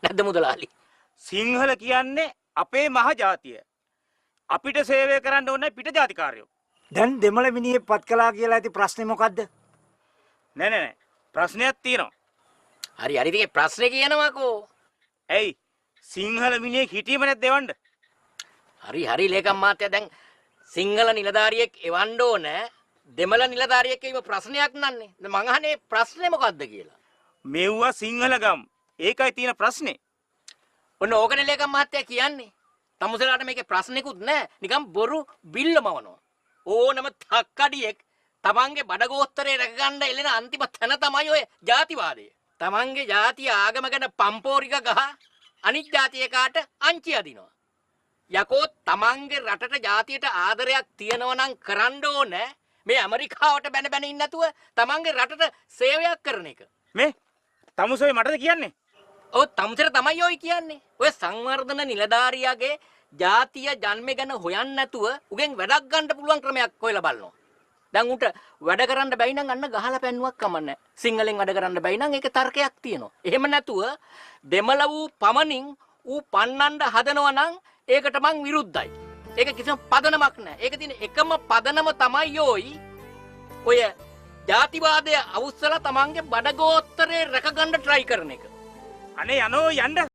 නැද්ද මුදලාලි? සිංහල කියන්නේ අපේ මහ ජාතිය. අපිට සේවය කරන්න ඕනේ පිට ජාතිකාරයෝ. දැන් දෙමළ මිනිහෙක් පත් කළා කියලා ඇති ප්‍රශ්නේ මොකද්ද? නෑ. ප්‍රශ්නයක් තියෙනවා. හරි හරි ඉතින් ප්‍රශ්නේ කියනවාකෝ. ඇයි සිංහල මිනිහෙක් හිටියම නැද්ද එවන්න? හරි ලේකම් මහත්තයා දැන් සිංහල නිලධාරියෙක් එවන්න ඕන දෙමළ නිලධාරියෙක් කියව ප්‍රශ්නයක් නන්නේ. දැන් මං අහන්නේ ප්‍රශ්නේ මොකද්ද කියලා. මෙව්වා සිංහල ගම්. ඒකයි තියෙන ප්‍රශ්නේ. ඔන්න ඕකනේ ලේකම් මහත්තයා කියන්නේ. තමුසලාට මේකේ ප්‍රශ්නිකුත් නැහැ. නිකන් බොරු බිල්ලමවනවා. ඕනම තක්කඩියෙක් තමන්ගේ බඩගෝස්තරේ රැක ගන්න එළෙන අන්තිම තැන තමයි ඔය ජාතිවාදය. තමන්ගේ ජාතිය ආගම ගැන පම්පෝරික ගහ අනිත් ජාතියකට අංචි අදිනවා. යකෝ තමන්ගේ රටට ජාතියට ආදරයක් තියනවා නම් කරන්න ඕනේ මේ ඇමරිකාවට බැන ඉන්න නැතුව තමන්ගේ රටට සේවයක් කරන එක. මේ තමුසොයි මටද කියන්නේ? ඔව් තමුසර තමයි ඔය කියන්නේ. ඔය සංවර්ධන නිලධාරියාගේ ජාතිය ජන්මේ ගැන හොයන්න නැතුව උගෙන් වැඩක් ගන්න පුළුවන් ක්‍රමයක් හොයලා බලනවා. දැන් උට වැඩ කරන්න බැයි නම් අන්න ගහලා පැන්නුවක් කමන්නේ. සිංහලෙන් වැඩ කරන්න බැයි නම් ඒක තර්කයක් තියෙනවා. එහෙම නැතුව දෙමළ වූ පමණින් ඌ පන්නන්න හදනවා නම් ඒකට මං විරුද්ධයි. ඒක කිසිම පදනමක් නැහැ. ඒක තියෙන එකම පදනම තමයි ඔය ජාතිවාදය අවුස්සලා තමන්ගේ බඩගෝත්තරේ රැක ගන්න try කරන එක. අනේ යනෝ යන්න